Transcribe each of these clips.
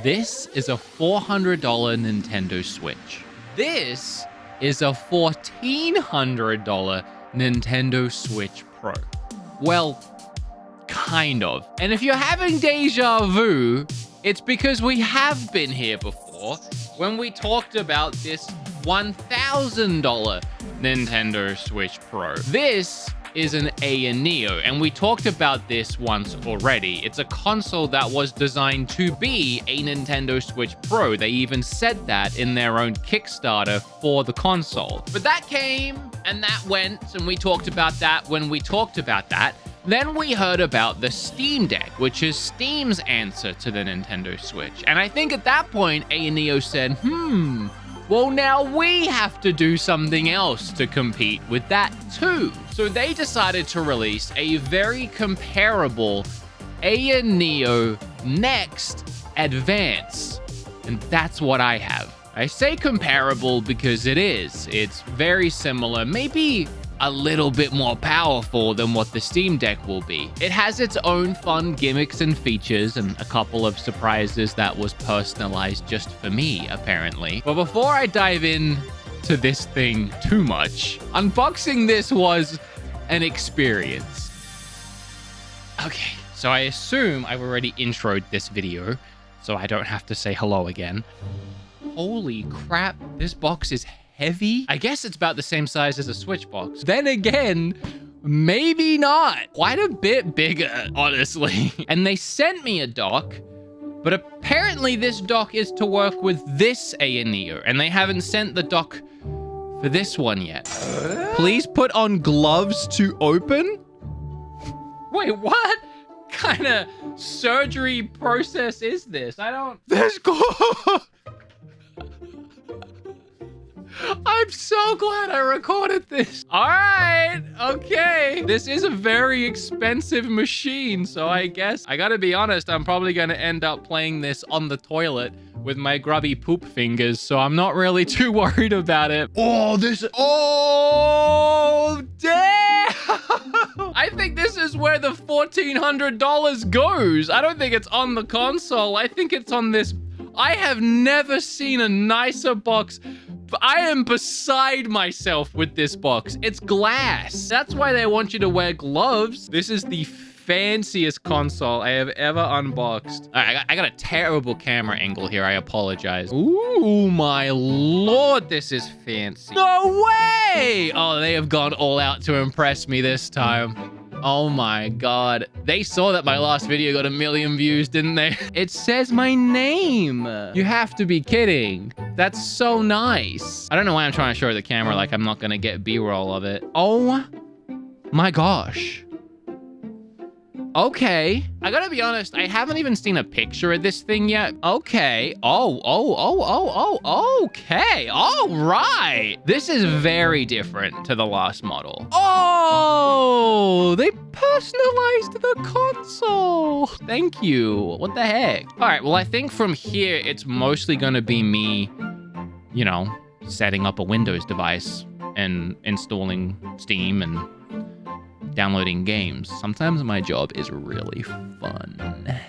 This is a $400 Nintendo Switch. This is a $1,400 Nintendo Switch Pro. Well, kind of. And if you're having deja vu, it's because we have been here before when we talked about this $1,000 Nintendo Switch Pro. This is an Neo, and we talked about this once already. It's a console that was designed to be a Nintendo Switch Pro. They even said that in their own Kickstarter for the console. But that came and that went, and we talked about that when we talked about that. Then we heard about the Steam Deck, which is Steam's answer to the Nintendo Switch. And I think at that point, Neo said, well, now we have to do something else to compete with that too. So they decided to release a very comparable Neo Next Advance. And that's what I have. I say comparable because it is. It's very similar, maybe a little bit more powerful than what the Steam Deck will be. It has its own fun gimmicks and features and a couple of surprises that was personalized just for me, apparently. But before I dive in to this thing too much, unboxing this was an experience. Okay, so I assume I've already introed this video, so I don't have to say hello again. Holy crap, this box is heavy. I guess it's about the same size as a Switch box. Then again, maybe not. Quite a bit bigger, honestly. And they sent me a dock, but apparently this dock is to work with this Neo, and they haven't sent the dock for this one yet. Please put on gloves to open? Wait, what kind of surgery process is this? I don't... There's gloves! I'm so glad I recorded this. All right, okay. This is a very expensive machine, so I guess I gotta be honest, I'm probably gonna end up playing this on the toilet with my grubby poop fingers, so I'm not really too worried about it. Oh, oh, damn! I think this is where the $1,400 goes. I don't think it's on the console. I think it's on this. I have never seen a nicer box. I am beside myself with this box. It's glass. That's why they want you to wear gloves. This is the fanciest console I have ever unboxed. All right, I got a terrible camera angle here. I apologize. Ooh, my lord, this is fancy. No way! Oh, they have gone all out to impress me this time. Oh my god. They saw that my last video got 1 million views, didn't they? It says my name. You have to be kidding. That's so nice. I don't know why I'm trying to show the camera like I'm not gonna get B-roll of it. Oh my gosh. Okay. I gotta be honest, I haven't even seen a picture of this thing yet. Okay. Okay. All right. This is very different to the last model. Oh, they personalized the console. Thank you. What the heck? All right. Well, I think from here, it's mostly gonna be me, you know, setting up a Windows device and installing Steam and downloading games. Sometimes my job is really fun.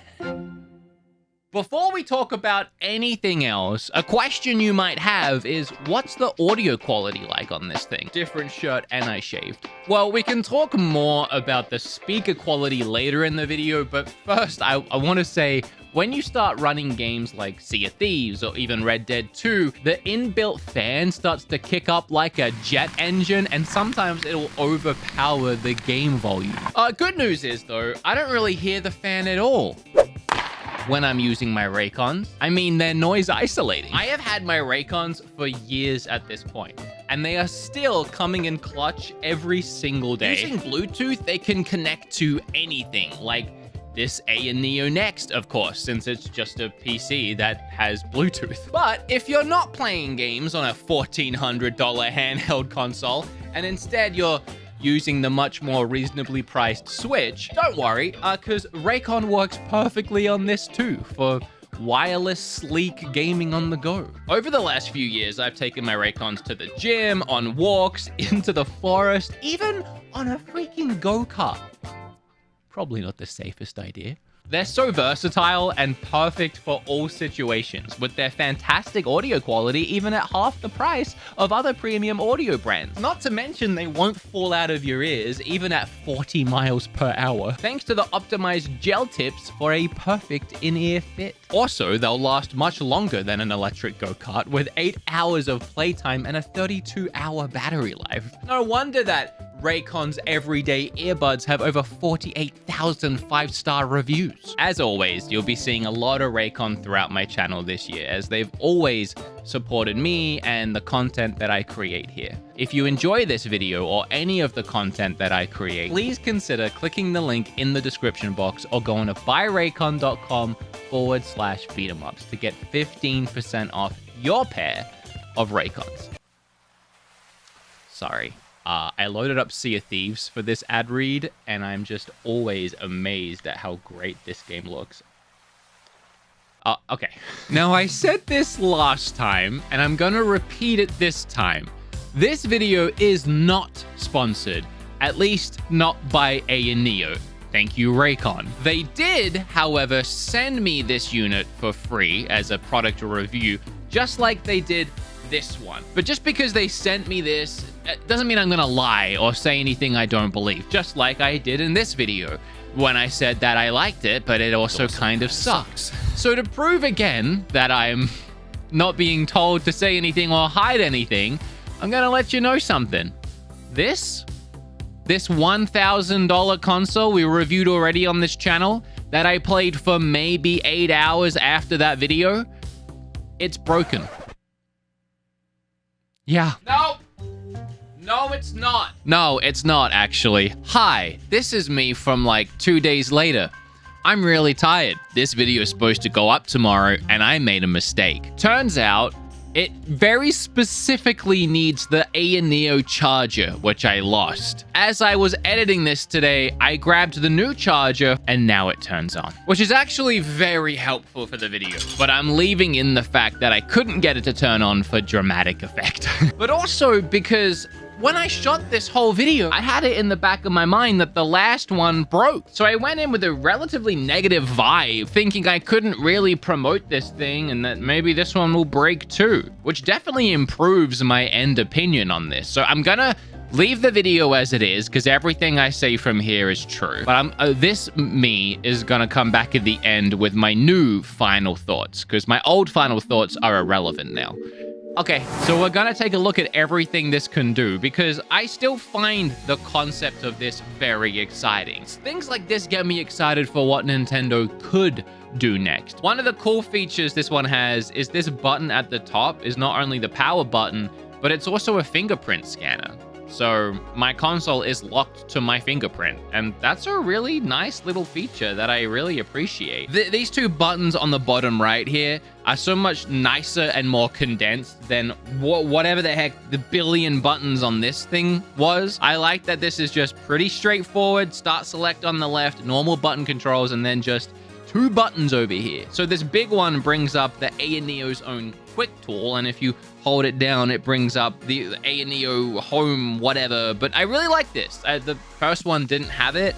Before we talk about anything else, a question you might have is, what's the audio quality like on this thing? Different shirt and I shaved. Well, we can talk more about the speaker quality later in the video, but first I want to say, when you start running games like Sea of Thieves or even Red Dead 2, the inbuilt fan starts to kick up like a jet engine, and sometimes it'll overpower the game volume. Good news is, though, I don't really hear the fan at all when I'm using my Raycons. I mean, they're noise isolating. I have had my Raycons for years at this point, and they are still coming in clutch every single day. Using Bluetooth, they can connect to anything, like this Neo Next, of course, since it's just a PC that has Bluetooth. But if you're not playing games on a $1,400 handheld console, and instead you're using the much more reasonably priced Switch, don't worry, because Raycon works perfectly on this too, for wireless, sleek gaming on the go. Over the last few years, I've taken my Raycons to the gym, on walks, into the forest, even on a freaking go-kart. Probably not the safest idea. They're so versatile and perfect for all situations, with their fantastic audio quality even at half the price of other premium audio brands. Not to mention they won't fall out of your ears even at 40 miles per hour, thanks to the optimized gel tips for a perfect in-ear fit. Also, they'll last much longer than an electric go-kart, with 8 hours of playtime and a 32-hour battery life. No wonder that Raycon's everyday earbuds have over 48,000 5-star reviews. As always, you'll be seeing a lot of Raycon throughout my channel this year, as they've always supported me and the content that I create here. If you enjoy this video or any of the content that I create, please consider clicking the link in the description box or going to buyraycon.com/BeatEmUps to get 15% off your pair of Raycons. Sorry. I loaded up Sea of Thieves for this ad read, and I'm just always amazed at how great this game looks. Okay. Now, I said this last time, and I'm gonna repeat it this time. This video is not sponsored, at least not by AYANEO. Thank you, Raycon. They did, however, send me this unit for free as a product review, just like they did this one. But just because they sent me this, it doesn't mean I'm gonna lie or say anything I don't believe, just like I did in this video when I said that I liked it, but it also kind of sucks. So to prove again that I'm not being told to say anything or hide anything, I'm gonna let you know something. This $1,000 console we reviewed already on this channel that I played for maybe 8 hours after that video, it's broken. Yeah. No, it's not. No, it's not, actually. Hi, this is me from like 2 days later. I'm really tired. This video is supposed to go up tomorrow, and I made a mistake. Turns out, it very specifically needs the AYANEO charger, which I lost. As I was editing this today, I grabbed the new charger, and now it turns on, which is actually very helpful for the video. But I'm leaving in the fact that I couldn't get it to turn on for dramatic effect. But also because when I shot this whole video, I had it in the back of my mind that the last one broke. So I went in with a relatively negative vibe, thinking I couldn't really promote this thing and that maybe this one will break too, which definitely improves my end opinion on this. So I'm gonna leave the video as it is, because everything I say from here is true. But this me is gonna come back at the end with my new final thoughts, because my old final thoughts are irrelevant now. Okay, so we're gonna take a look at everything this can do, because I still find the concept of this very exciting. Things like this get me excited for what Nintendo could do next. One of the cool features this one has is this button at the top is not only the power button, but it's also a fingerprint scanner. So my console is locked to my fingerprint, and that's a really nice little feature that I really appreciate. These two buttons on the bottom right here are so much nicer and more condensed than whatever the heck the billion buttons on this thing was. I like that this is just pretty straightforward. Start select on the left, normal button controls, and then just two buttons over here. So this big one brings up the AYANEO's own quick tool, and if you hold it down, it brings up the AYANEO home whatever. But I really like this. The first one didn't have it.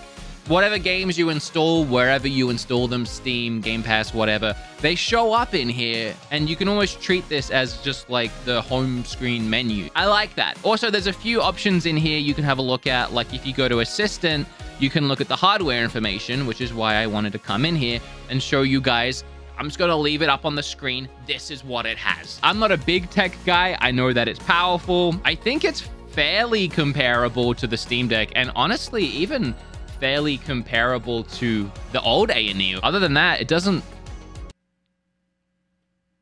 Whatever games you install, wherever you install them, Steam, Game Pass, whatever, they show up in here, and you can almost treat this as just like the home screen menu. I like that. Also, there's a few options in here you can have a look at, like if you go to Assistant, you can look at the hardware information, which is why I wanted to come in here and show you guys. I'm just gonna leave it up on the screen. This is what it has. I'm not a big tech guy. I know that it's powerful. I think it's fairly comparable to the Steam Deck, and honestly, even fairly comparable to the old AYANEO. Other than that, it doesn't.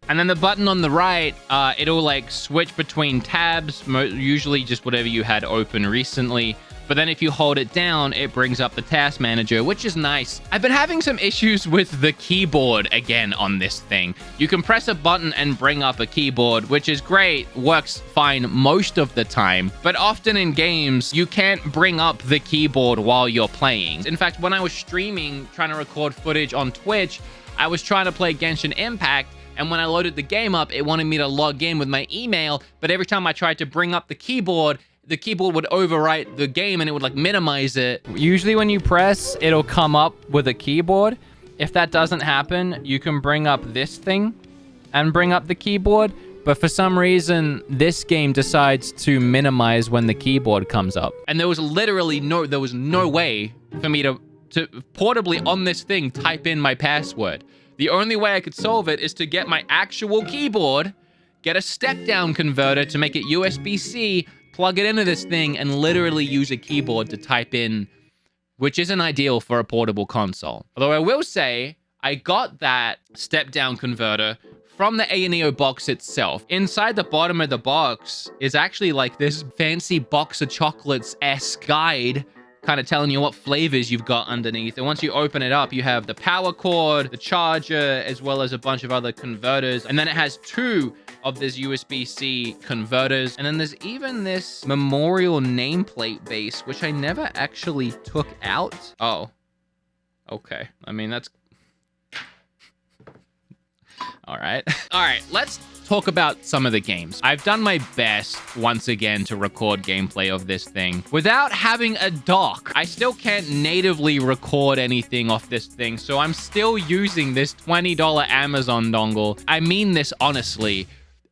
And then the button on the right, it'll like switch between tabs, usually just whatever you had open recently. But then if you hold it down, it brings up the task manager, which is nice. I've been having some issues with the keyboard again on this thing. You can press a button and bring up a keyboard, which is great, works fine most of the time. But often in games, you can't bring up the keyboard while you're playing. In fact, when I was streaming, trying to record footage on Twitch, I was trying to play Genshin Impact, and when I loaded the game up, it wanted me to log in with my email, but every time I tried to bring up the keyboard would overwrite the game and it would like minimize it. Usually when you press, it'll come up with a keyboard. if that doesn't happen, you can bring up this thing and bring up the keyboard. But for some reason, this game decides to minimize when the keyboard comes up. And there was literally no way for me to portably on this thing type in my password. The only way I could solve it is to get my actual keyboard, get a step-down converter to make it USB-C, plug it into this thing, and literally use a keyboard to type in, which isn't ideal for a portable console. Although I will say, I got that step-down converter from the AENEO box itself. Inside the bottom of the box is actually like this fancy box of chocolates-esque guide kind of telling you what flavors you've got underneath. And once you open it up, you have the power cord, the charger, as well as a bunch of other converters. And then it has 2 of this USB-C converters. And then there's even this memorial nameplate base, which I never actually took out. Oh, okay. I mean, that's... All right. All right, let's talk about some of the games. I've done my best, once again, to record gameplay of this thing without having a dock. I still can't natively record anything off this thing, so I'm still using this $20 Amazon dongle. I mean this honestly.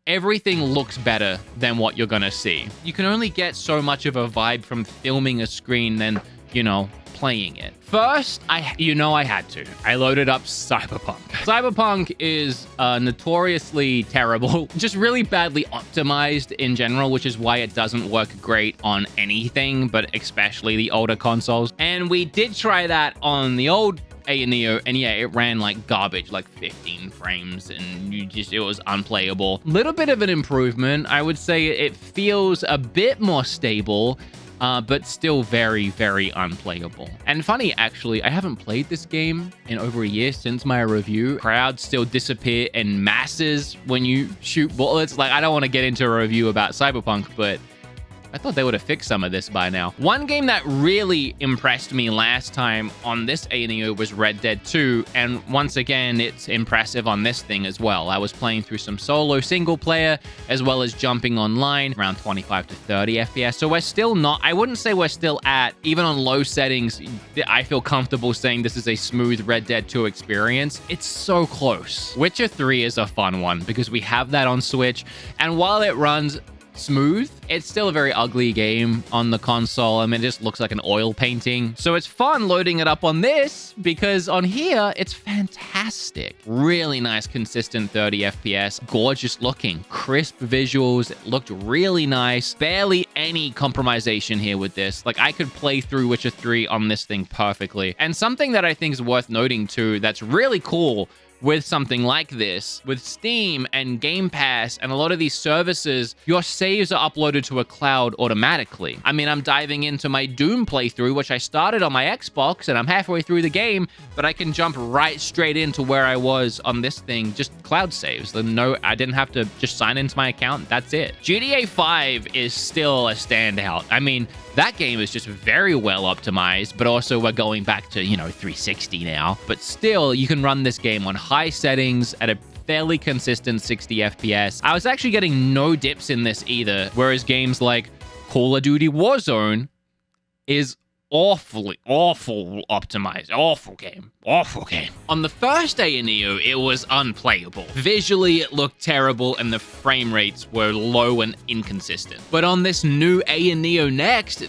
Everything looks better than what you're gonna see. You can only get so much of a vibe from filming a screen than, you know, playing it. First, I had to. I loaded up Cyberpunk. Cyberpunk is notoriously terrible, just really badly optimized in general, which is why it doesn't work great on anything, but especially the older consoles. And we did try that on the old AENEO, and yeah, it ran like garbage, like 15 frames, and it was unplayable. Little bit of an improvement. I would say it feels a bit more stable, but still very, very unplayable. And funny, actually, I haven't played this game in over a year since my review. Crowds still disappear in masses when you shoot bullets. Like, I don't want to get into a review about Cyberpunk, but I thought they would have fixed some of this by now. One game that really impressed me last time on this AENEO was Red Dead 2, and once again, it's impressive on this thing as well. I was playing through some solo single player, as well as jumping online, around 25 to 30 FPS, so we're still not, I wouldn't say we're still at, even on low settings, I feel comfortable saying this is a smooth Red Dead 2 experience. It's so close. Witcher 3 is a fun one, because we have that on Switch, and while it runs smooth, it's still a very ugly game on the console. I mean, it just looks like an oil painting. So it's fun loading it up on this, because on here, it's fantastic. Really nice, consistent 30 FPS. Gorgeous looking, crisp visuals. It looked really nice. Barely any compromisation here with this. Like, I could play through Witcher 3 on this thing perfectly. And something that I think is worth noting too, that's really cool with something like this, with Steam and Game Pass and a lot of these services, your saves are uploaded to a cloud automatically. I mean, I'm diving into my Doom playthrough, which I started on my Xbox, and I'm halfway through the game, but I can jump right straight into where I was on this thing, just cloud saves. No, I didn't have to just sign into my account. That's it. GTA 5 is still a standout. I mean, that game is just very well optimized, but also we're going back to, 360 now. But still, you can run this game on high settings at a fairly consistent 60 FPS. I was actually getting no dips in this either, whereas games like Call of Duty Warzone is awful optimized. Awful game. On the first AENEO, it was unplayable. Visually, it looked terrible, and the frame rates were low and inconsistent. But on this new AENEO Next,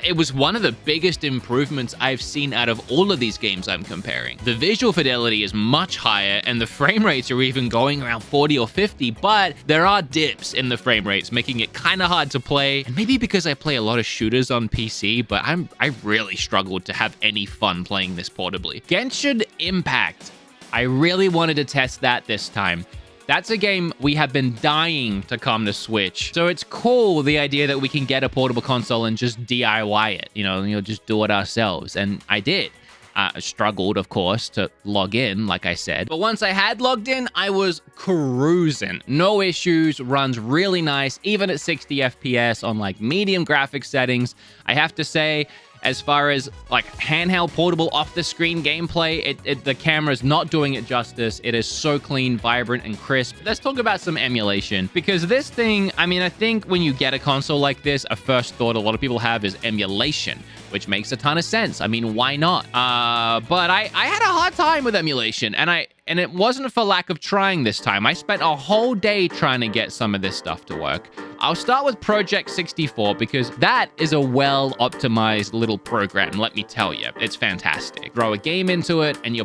it was one of the biggest improvements I've seen out of all of these games I'm comparing. The visual fidelity is much higher, and the frame rates are even going around 40 or 50, but there are dips in the frame rates, making it kind of hard to play. And maybe because I play a lot of shooters on PC, but I really struggled to have any fun playing this portably. Genshin Impact. I really wanted to test that this time. That's a game we have been dying to come to Switch. So it's cool, the idea that we can get a portable console and just DIY it, just do it ourselves. And I did. I struggled, of course, to log in, like I said. But once I had logged in, I was cruising. No issues, runs really nice, even at 60 FPS on like medium graphics settings. I have to say, as far as like handheld portable off the screen gameplay, the camera's not doing it justice. It is so clean, vibrant, and crisp. Let's talk about some emulation, because this thing, I mean, I think when you get a console like this, a first thought a lot of people have is emulation. which makes a ton of sense. I mean, why not? But I had a hard time with emulation, and it wasn't for lack of trying this time. I spent a whole day trying to get some of this stuff to work. I'll start with Project 64 because that is a well-optimized little program, let me tell you. It's fantastic. Throw a game into it, and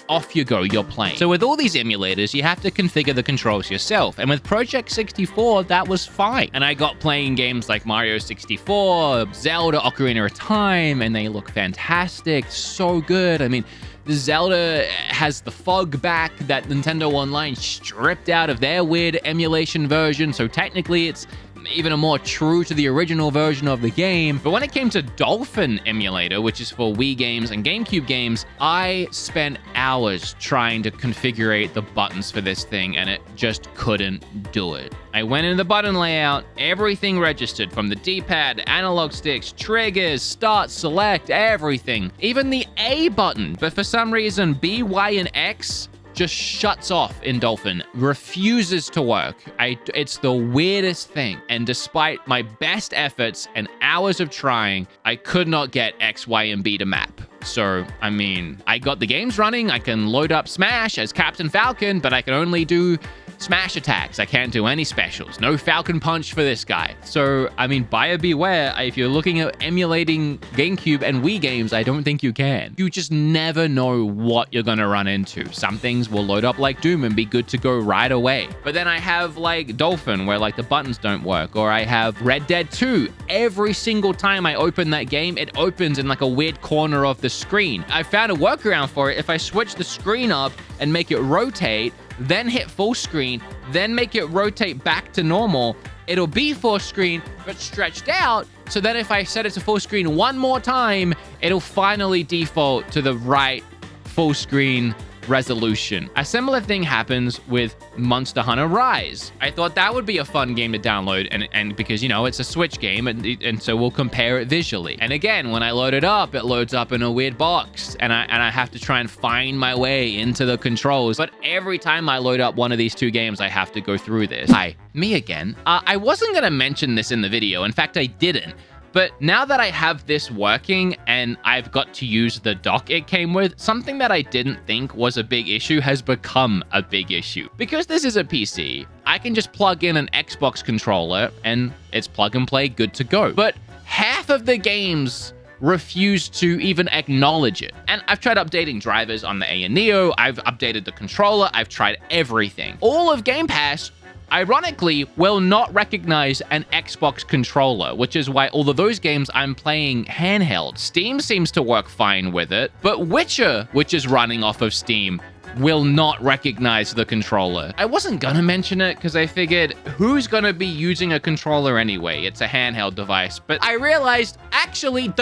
off you go, you're playing. So with all these emulators, you have to configure the controls yourself. And with Project 64, that was fine. And I got playing games like Mario 64, Zelda, Ocarina of Time, and they look fantastic. So good. I mean, Zelda has the fog back that Nintendo Online stripped out of their weird emulation version, so technically it's even a more true to the original version of the game. But when it came to Dolphin emulator, which is for Wii games and GameCube games, I spent hours trying to configure the buttons for this thing, and it just couldn't do it. I went into the button layout, everything registered from the D-pad, analog sticks, triggers, start, select, everything. Even the A button, but for some reason, B, Y, and X just shuts off in Dolphin, refuses to work. It's the weirdest thing. And despite my best efforts and hours of trying, I could not get X, Y, and B to map. So, I mean, I got the games running. I can load up Smash as Captain Falcon, but I can only do Smash attacks. I can't do any specials. No Falcon Punch for this guy. So, I mean, buyer beware. If you're looking at emulating GameCube and Wii games, I don't think you can. You just never know what you're gonna run into. Some things will load up like Doom and be good to go right away. But then I have like Dolphin, where like the buttons don't work. Or I have Red Dead 2. Every single time I open that game, it opens in like a weird corner of the screen. I found a workaround for it. If I switch the screen up and make it rotate, then hit full screen, then make it rotate back to normal, it'll be full screen, but stretched out, so that if I set it to full screen one more time, it'll finally default to the right full screen resolution. A similar thing happens with Monster Hunter Rise. I thought that would be a fun game to download, and because, you know, it's a Switch game, and so we'll compare it visually. And again, when I load it loads up in a weird box, and I have to try and find my way into the controls. But every time I load up one of these two games, I have to go through this. Hi, me again. I wasn't gonna mention this in the video. In fact, I didn't. But now that I have this working and I've got to use the dock it came with, something that I didn't think was a big issue has become a big issue. Because this is a PC, I can just plug in an Xbox controller and it's plug and play, good to go. But half of the games refuse to even acknowledge it. And I've tried updating drivers on the A and Neo, I've updated the controller, I've tried everything. All of Game Pass, ironically, will not recognize an Xbox controller, which is why all of those games I'm playing handheld. Steam seems to work fine with it, but Witcher, which is running off of Steam, will not recognize the controller. I wasn't gonna mention it because I figured, who's gonna be using a controller anyway? It's a handheld device. But I realized, actually,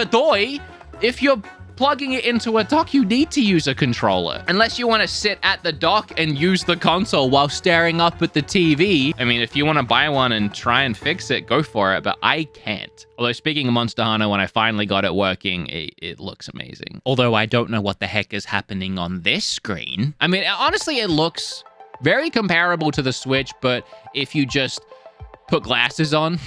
if you're plugging it into a dock, you need to use a controller. Unless you want to sit at the dock and use the console while staring up at the TV. I mean, if you want to buy one and try and fix it, go for it, but I can't. Although speaking of Monster Hunter, when I finally got it working, it looks amazing. Although I don't know what the heck is happening on this screen. I mean, honestly, it looks very comparable to the Switch, but if you just put glasses on,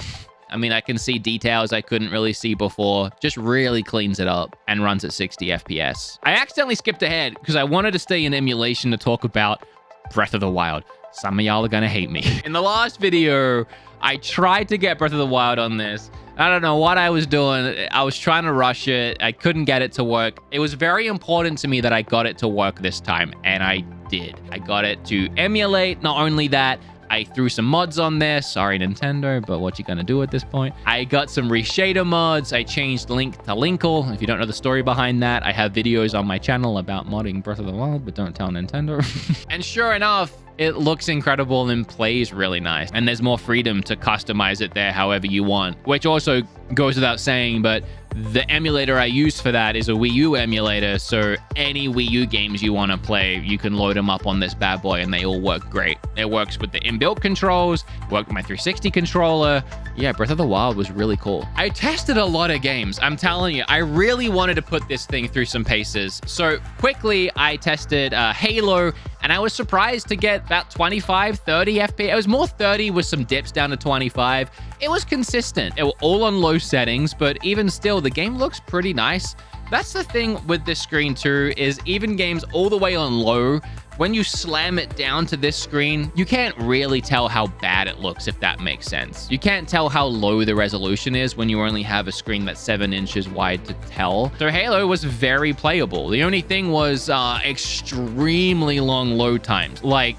I mean, I can see details I couldn't really see before. Just really cleans it up and runs at 60 FPS. I accidentally skipped ahead because I wanted to stay in emulation to talk about Breath of the Wild. Some of y'all are gonna hate me. In the last video, I tried to get Breath of the Wild on this. I don't know what I was doing. I was trying to rush it. I couldn't get it to work. It was very important to me that I got it to work this time, and I did. I got it to emulate. Not only that, I threw some mods on there. Sorry, Nintendo, but what you gonna do at this point? I got some reshader mods. I changed Link to Linkle. If you don't know the story behind that, I have videos on my channel about modding Breath of the Wild, but don't tell Nintendo. And sure enough, it looks incredible and plays really nice. And there's more freedom to customize it there however you want, which also goes without saying, but the emulator I use for that is a Wii U emulator, so any Wii U games you want to play, you can load them up on this bad boy and they all work great. It works with the inbuilt controls, worked with my 360 controller. Yeah, Breath of the Wild was really cool. I tested a lot of games. I'm telling you, I really wanted to put this thing through some paces. So quickly, I tested Halo And I was surprised to get about 25, 30 FPS. It was more 30 with some dips down to 25. It was consistent. It was all on low settings, but even still, the game looks pretty nice. That's the thing with this screen too, is even games all the way on low, when you slam it down to this screen, you can't really tell how bad it looks, if that makes sense. You can't tell how low the resolution is when you only have a screen that's 7 inches wide to tell. So Halo was very playable. The only thing was extremely long load times. Like,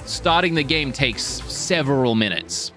starting the game takes several minutes.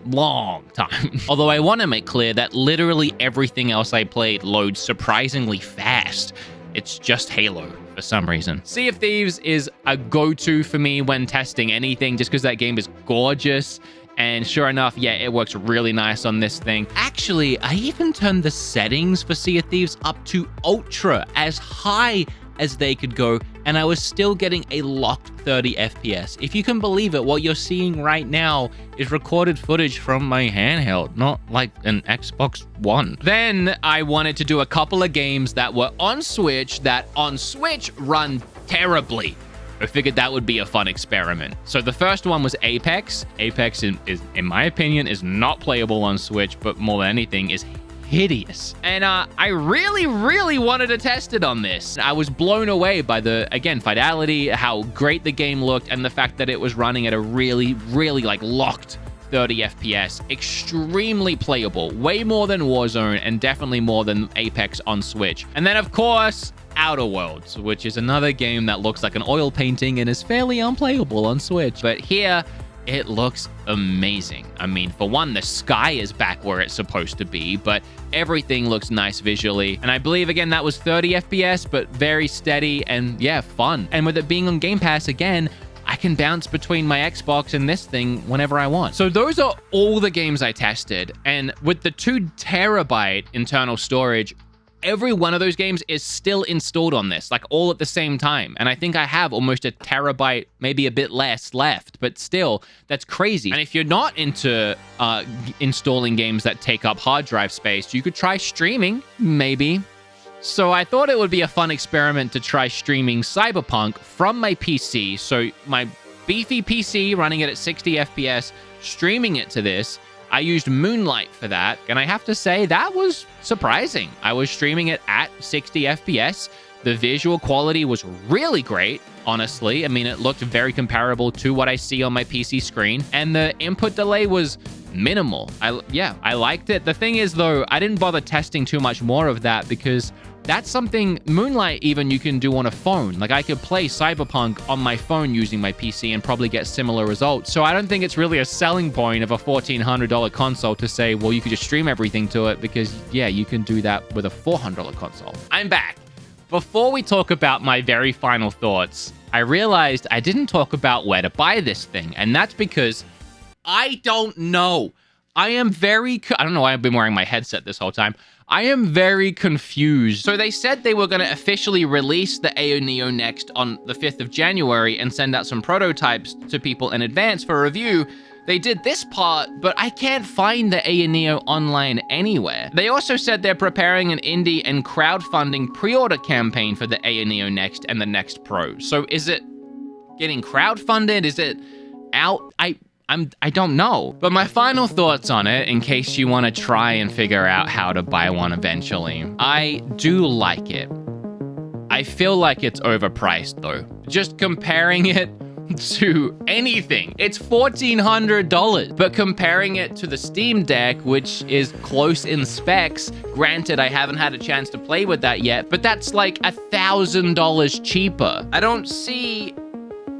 Long time. Although I want to make clear that literally everything else I played loads surprisingly fast. It's just Halo for some reason. Sea of Thieves is a go-to for me when testing anything, just because that game is gorgeous. And sure enough, yeah, it works really nice on this thing. Actually, I even turned the settings for Sea of Thieves up to ultra, as high as they could go, and I was still getting a locked 30 FPS. If you can believe it, what you're seeing right now is recorded footage from my handheld, not like an Xbox One. Then I wanted to do a couple of games that were on Switch that on Switch run terribly. I figured that would be a fun experiment. So the first one was Apex. Apex is, in my opinion, is not playable on Switch, but more than anything is hideous. And I really wanted to test it on this. I was blown away by the, again, fidelity, how great the game looked, and the fact that it was running at a really like locked 30 FPS. Extremely playable. Way more than Warzone, and definitely more than Apex on Switch. And then, of course, Outer Worlds, which is another game that looks like an oil painting and is fairly unplayable on Switch. But here, it looks amazing. I mean, for one, the sky is back where it's supposed to be, but everything looks nice visually. And I believe, again, that was 30 FPS, but very steady and, yeah, fun. And with it being on Game Pass, again, I can bounce between my Xbox and this thing whenever I want. So those are all the games I tested. And with the 2 terabyte internal storage, every one of those games is still installed on this, like all at the same time. And I think I have almost a terabyte, maybe a bit less left, but still, that's crazy. And if you're not into installing games that take up hard drive space, you could try streaming, maybe. So I thought it would be a fun experiment to try streaming Cyberpunk from my PC. So my beefy PC running it at 60 FPS, streaming it to this. I used Moonlight for that, and I have to say that was surprising. I was streaming it at 60 FPS. The visual quality was really great, honestly. I mean, it looked very comparable to what I see on my PC screen, and the input delay was minimal. I liked it. The thing is, though, I didn't bother testing too much more of that because that's something Moonlight even you can do on a phone. Like, I could play Cyberpunk on my phone using my PC and probably get similar results. So I don't think it's really a selling point of a $1,400 console to say, well, you could just stream everything to it because, yeah, you can do that with a $400 console. I'm back. Before we talk about my very final thoughts, I realized I didn't talk about where to buy this thing. And that's because I don't know. I don't know why I've been wearing my headset this whole time. I am very confused. So they said they were going to officially release the AO Neo Next on the 5th of January and send out some prototypes to people in advance for review. They did this part, but I can't find the AO Neo online anywhere. They also said they're preparing an indie and crowdfunding pre-order campaign for the AO Neo Next and the Next Pro. So is it getting crowdfunded? Is it out? I don't know. But my final thoughts on it, in case you want to try and figure out how to buy one eventually, I do like it. I feel like it's overpriced though. Just comparing it to anything, it's $1,400. But comparing it to the Steam Deck, which is close in specs, granted I haven't had a chance to play with that yet, but that's like $1,000 cheaper. I don't see,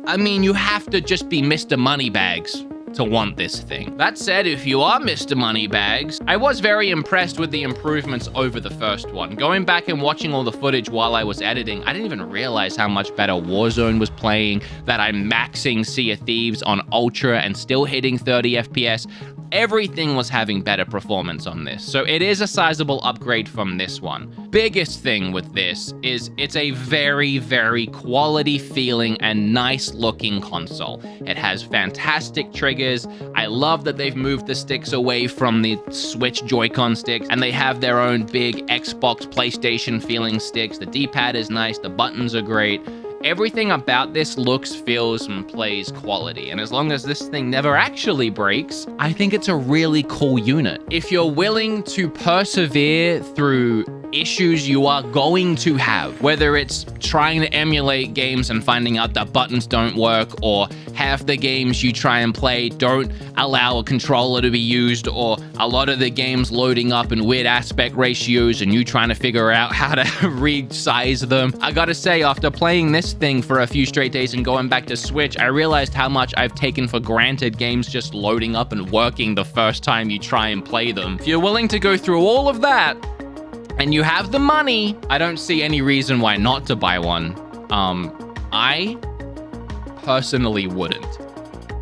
I mean, you have to just be Mr. Moneybags to want this thing. That said, if you are Mr. Moneybags, I was very impressed with the improvements over the first one. Going back and watching all the footage while I was editing, I didn't even realize how much better Warzone was playing, that I'm maxing Sea of Thieves on Ultra and still hitting 30 FPS. Everything was having better performance on this, so it is a sizable upgrade from this one. Biggest thing with this is it's a very quality feeling and nice looking console. It has fantastic triggers. I love that they've moved the sticks away from the Switch Joy-Con sticks, and they have their own big Xbox, PlayStation feeling sticks. The D-pad is nice, the buttons are great. Everything about this looks, feels, and plays quality. And as long as this thing never actually breaks, I think it's a really cool unit. If you're willing to persevere through issues you are going to have, whether it's trying to emulate games and finding out that buttons don't work, or half the games you try and play don't allow a controller to be used, or a lot of the games loading up in weird aspect ratios and you trying to figure out how to resize them. I gotta say, after playing this thing for a few straight days and going back to Switch, I realized how much I've taken for granted games just loading up and working the first time you try and play them. If you're willing to go through all of that, and you have the money, I don't see any reason why not to buy one. I personally wouldn't,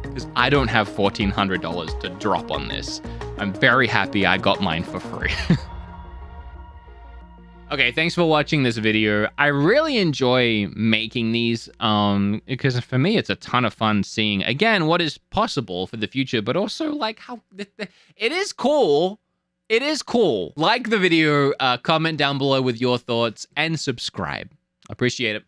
because I don't have $1,400 to drop on this. I'm very happy I got mine for free. Okay, thanks for watching this video. I really enjoy making these because for me, it's a ton of fun seeing, again, what is possible for the future, but also like how it is cool. It is cool. Like the video, comment down below with your thoughts, and subscribe. Appreciate it.